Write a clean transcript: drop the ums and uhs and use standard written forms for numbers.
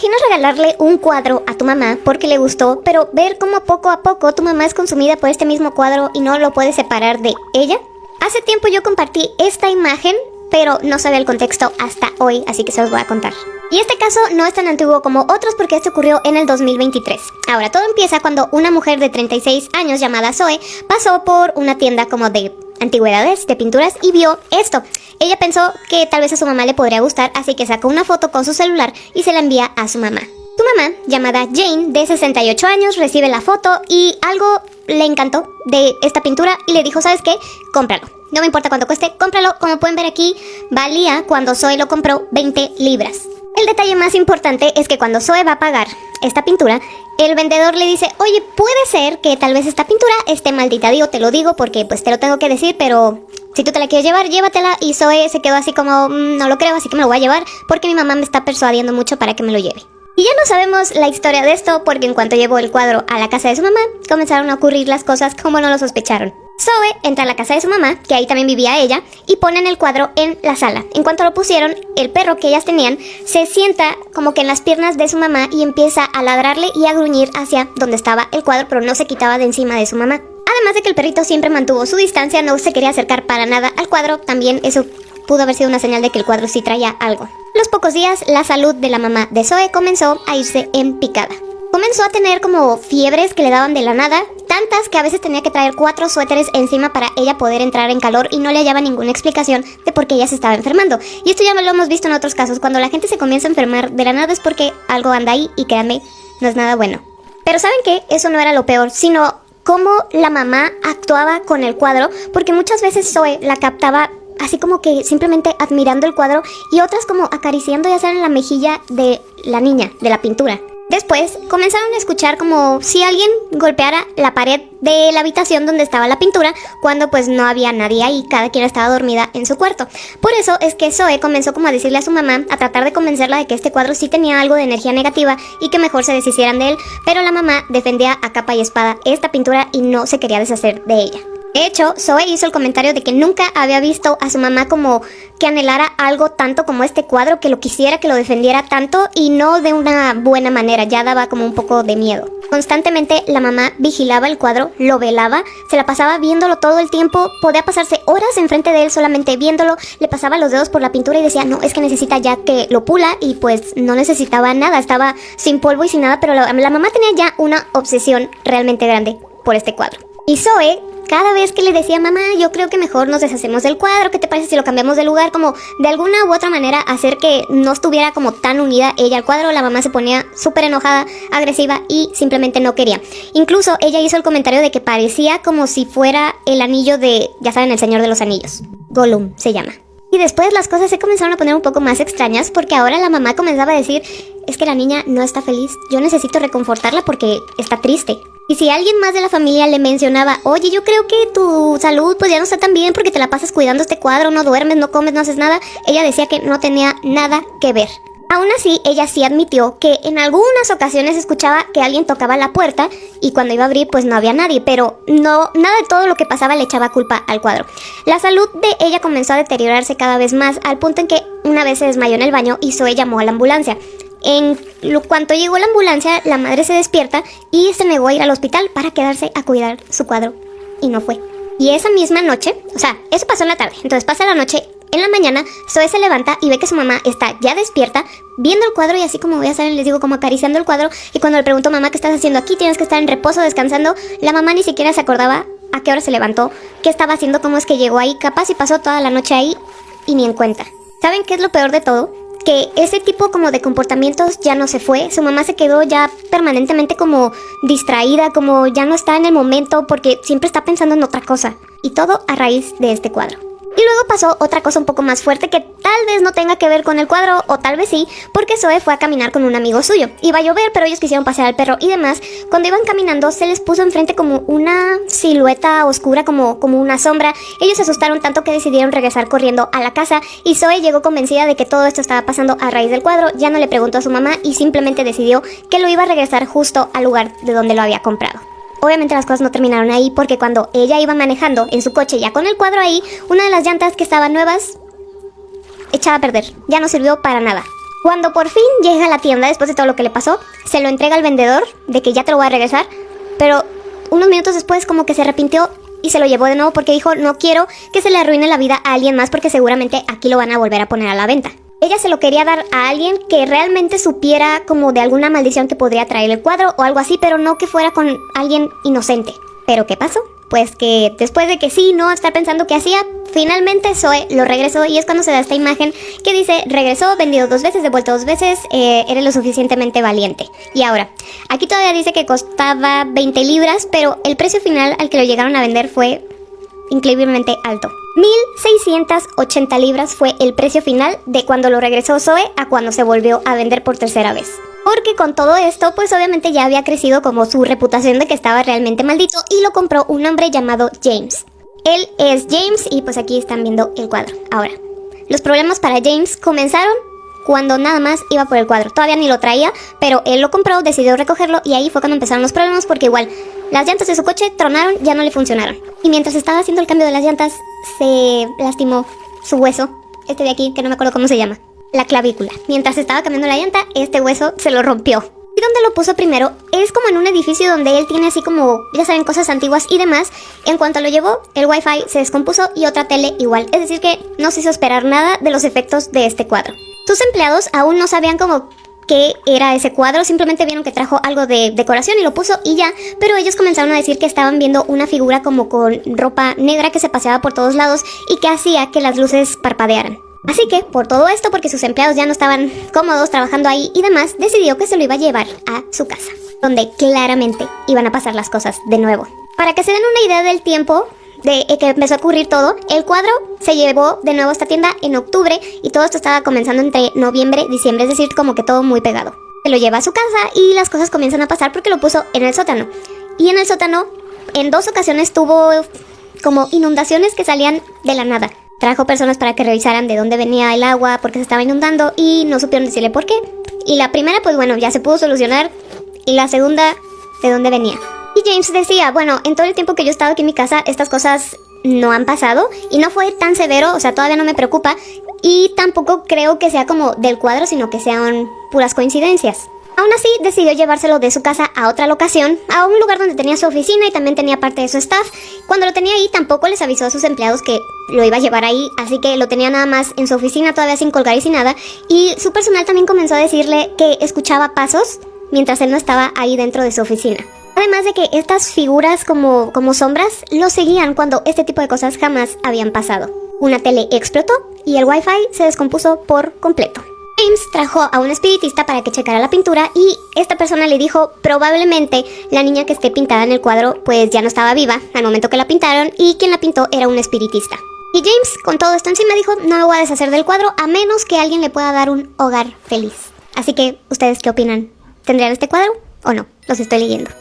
imaginas regalarle un cuadro a tu mamá porque le gustó, pero ver cómo poco a poco tu mamá es consumida por este mismo cuadro y no lo puedes separar de ella? Hace tiempo yo compartí esta imagen, pero no sabía el contexto hasta hoy, así que se los voy a contar. Y este caso no es tan antiguo como otros porque este ocurrió en el 2023. Ahora, todo empieza cuando una mujer de 36 años llamada Zoe pasó por una tienda como de antigüedades, de pinturas, y vio esto. Ella pensó que tal vez a su mamá le podría gustar, así que sacó una foto con su celular y se la envía a su mamá. Tu mamá, llamada Jane, de 68 años, recibe la foto y algo le encantó de esta pintura y le dijo, ¿sabes qué? Cómpralo. No me importa cuánto cueste, cómpralo. Como pueden ver aquí, valía cuando Zoe lo compró 20 libras. El detalle más importante es que cuando Zoe va a pagar esta pintura, el vendedor le dice, oye, puede ser que tal vez esta pintura esté maldita. Digo, te lo digo porque pues te lo tengo que decir, pero si tú te la quieres llevar, llévatela. Y Zoe se quedó así como, no lo creo, así que me lo voy a llevar porque mi mamá me está persuadiendo mucho para que me lo lleve. Y ya no sabemos la historia de esto porque en cuanto llevó el cuadro a la casa de su mamá, comenzaron a ocurrir las cosas como no lo sospecharon. Zoe entra a la casa de su mamá, que ahí también vivía ella, y ponen el cuadro en la sala. En cuanto lo pusieron, el perro que ellas tenían se sienta como que en las piernas de su mamá y empieza a ladrarle y a gruñir hacia donde estaba el cuadro, pero no se quitaba de encima de su mamá. Además de que el perrito siempre mantuvo su distancia, no se quería acercar para nada al cuadro, también eso pudo haber sido una señal de que el cuadro sí traía algo. A los pocos días, la salud de la mamá de Zoe comenzó a irse en picada. Comenzó a tener como fiebres que le daban de la nada, tantas que a veces tenía que traer 4 suéteres encima para ella poder entrar en calor y no le hallaba ninguna explicación de por qué ella se estaba enfermando. Y esto ya lo hemos visto en otros casos, cuando la gente se comienza a enfermar de la nada es porque algo anda ahí y créanme, no es nada bueno. Pero ¿saben qué? Eso no era lo peor, sino cómo la mamá actuaba con el cuadro, porque muchas veces Zoe la captaba así como que simplemente admirando el cuadro y otras como acariciando ya sea en la mejilla de la niña, de la pintura. Después comenzaron a escuchar como si alguien golpeara la pared de la habitación donde estaba la pintura cuando pues no había nadie ahí, cada quien estaba dormida en su cuarto. Por eso es que Zoe comenzó como a decirle a su mamá, a tratar de convencerla de que este cuadro sí tenía algo de energía negativa y que mejor se deshicieran de él, pero la mamá defendía a capa y espada esta pintura y no se quería deshacer de ella. De hecho, Zoe hizo el comentario de que nunca había visto a su mamá como que anhelara algo tanto como este cuadro, que lo quisiera, que lo defendiera tanto y no de una buena manera, ya daba como un poco de miedo. Constantemente la mamá vigilaba el cuadro, lo velaba, se la pasaba viéndolo todo el tiempo, podía pasarse horas enfrente de él solamente viéndolo, le pasaba los dedos por la pintura y decía, no, es que necesita ya que lo pula y pues no necesitaba nada, estaba sin polvo y sin nada, pero la mamá tenía ya una obsesión realmente grande por este cuadro. Y Zoe, cada vez que le decía, mamá, yo creo que mejor nos deshacemos del cuadro, ¿qué te parece si lo cambiamos de lugar? Como de alguna u otra manera hacer que no estuviera como tan unida ella al cuadro, la mamá se ponía súper enojada, agresiva y simplemente no quería. Incluso ella hizo el comentario de que parecía como si fuera el anillo de, ya saben, el Señor de los Anillos. Gollum se llama. Y después las cosas se comenzaron a poner un poco más extrañas porque ahora la mamá comenzaba a decir, es que la niña no está feliz, yo necesito reconfortarla porque está triste. Y si alguien más de la familia le mencionaba, oye, yo creo que tu salud pues ya no está tan bien porque te la pasas cuidando este cuadro, no duermes, no comes, no haces nada, ella decía que no tenía nada que ver. Aún así, ella sí admitió que en algunas ocasiones escuchaba que alguien tocaba la puerta y cuando iba a abrir pues no había nadie, pero no, nada de todo lo que pasaba le echaba culpa al cuadro. La salud de ella comenzó a deteriorarse cada vez más al punto en que una vez se desmayó en el baño y Zoe llamó a la ambulancia. En cuanto llegó la ambulancia, la madre se despierta y se negó a ir al hospital para quedarse a cuidar su cuadro y no fue. Y esa misma noche, o sea, eso pasó en la tarde, entonces pasa la noche. En la mañana, Zoe se levanta y ve que su mamá está ya despierta, viendo el cuadro y así como ya saben, les digo, como acariciando el cuadro. Y cuando le pregunto, mamá, ¿qué estás haciendo aquí? Tienes que estar en reposo, descansando. La mamá ni siquiera se acordaba a qué hora se levantó, qué estaba haciendo, cómo es que llegó ahí. Capaz y pasó toda la noche ahí y ni en cuenta. ¿Saben qué es lo peor de todo? Que ese tipo como de comportamientos ya no se fue. Su mamá se quedó ya permanentemente como distraída, como ya no está en el momento porque siempre está pensando en otra cosa. Y todo a raíz de este cuadro. Y luego pasó otra cosa un poco más fuerte que tal vez no tenga que ver con el cuadro, o tal vez sí, porque Zoe fue a caminar con un amigo suyo. Iba a llover, pero ellos quisieron pasear al perro y demás. Cuando iban caminando se les puso enfrente como una silueta oscura, como una sombra. Ellos se asustaron tanto que decidieron regresar corriendo a la casa y Zoe llegó convencida de que todo esto estaba pasando a raíz del cuadro. Ya no le preguntó a su mamá y simplemente decidió que lo iba a regresar justo al lugar de donde lo había comprado. Obviamente las cosas no terminaron ahí porque cuando ella iba manejando en su coche ya con el cuadro ahí, una de las llantas que estaban nuevas echaba a perder, ya no sirvió para nada. Cuando por fin llega a la tienda, después de todo lo que le pasó, se lo entrega al vendedor de que ya te lo voy a regresar, pero unos minutos después como que se arrepintió y se lo llevó de nuevo porque dijo, no quiero que se le arruine la vida a alguien más porque seguramente aquí lo van a volver a poner a la venta. Ella se lo quería dar a alguien que realmente supiera como de alguna maldición que podría traer el cuadro o algo así, pero no que fuera con alguien inocente. ¿Pero qué pasó? Pues que después de que sí, no, estar pensando qué hacía, finalmente Zoe lo regresó y es cuando se da esta imagen que dice, regresó, vendido 2 veces, devuelto 2 veces, eres lo suficientemente valiente. Y ahora, aquí todavía dice que costaba 20 libras, pero el precio final al que lo llegaron a vender fue increíblemente alto. 1,680 libras fue el precio final de cuando lo regresó Zoe a cuando se volvió a vender por tercera vez. Porque con todo esto, pues obviamente ya había crecido como su reputación de que estaba realmente maldito y lo compró un hombre llamado James. Él es James y pues aquí están viendo el cuadro. Ahora, los problemas para James comenzaron cuando nada más iba por el cuadro. Todavía ni lo traía, pero él lo compró, decidió recogerlo y ahí fue cuando empezaron los problemas porque igual las llantas de su coche tronaron, ya no le funcionaron. Y mientras estaba haciendo el cambio de las llantas, se lastimó su hueso, este de aquí, que no me acuerdo cómo se llama. La clavícula. Mientras estaba cambiando la llanta, este hueso se lo rompió. ¿Y dónde lo puso primero? Es como en un edificio donde él tiene así como, ya saben, cosas antiguas y demás. En cuanto lo llevó, el wifi se descompuso y otra tele igual. Es decir que no se hizo esperar nada de los efectos de este cuadro. Sus empleados aún no sabían como qué era ese cuadro, simplemente vieron que trajo algo de decoración y lo puso y ya, pero ellos comenzaron a decir que estaban viendo una figura como con ropa negra que se paseaba por todos lados y que hacía que las luces parpadearan. Así que, por todo esto, porque sus empleados ya no estaban cómodos trabajando ahí y demás, decidió que se lo iba a llevar a su casa, donde claramente iban a pasar las cosas de nuevo. Para que se den una idea del tiempo de que empezó a ocurrir todo, el cuadro se llevó de nuevo a esta tienda en octubre y todo esto estaba comenzando entre noviembre y diciembre, es decir, como que todo muy pegado. Se lo lleva a su casa y las cosas comienzan a pasar porque lo puso en el sótano. Y en el sótano, en 2 ocasiones tuvo como inundaciones que salían de la nada. Trajo personas para que revisaran de dónde venía el agua, porque se estaba inundando y no supieron decirle por qué. Y la primera, pues bueno, ya se pudo solucionar. Y la segunda, de dónde venía. Y James decía, bueno, en todo el tiempo que yo he estado aquí en mi casa, estas cosas no han pasado. Y no fue tan severo, o sea, todavía no me preocupa. Y tampoco creo que sea como del cuadro, sino que sean puras coincidencias. Aún así, decidió llevárselo de su casa a otra locación, a un lugar donde tenía su oficina y también tenía parte de su staff. Cuando lo tenía ahí, tampoco les avisó a sus empleados que lo iba a llevar ahí, así que lo tenía nada más en su oficina, todavía sin colgar y sin nada. Y su personal también comenzó a decirle que escuchaba pasos mientras él no estaba ahí dentro de su oficina. Además de que estas figuras como sombras lo seguían cuando este tipo de cosas jamás habían pasado. Una tele explotó y el wifi se descompuso por completo. James trajo a un espiritista para que checara la pintura y esta persona le dijo probablemente la niña que esté pintada en el cuadro pues ya no estaba viva al momento que la pintaron y quien la pintó era un espiritista. Y James con todo esto encima dijo no me voy a deshacer del cuadro a menos que alguien le pueda dar un hogar feliz. Así que, ¿ustedes qué opinan? ¿Tendrían este cuadro o no? Los estoy leyendo.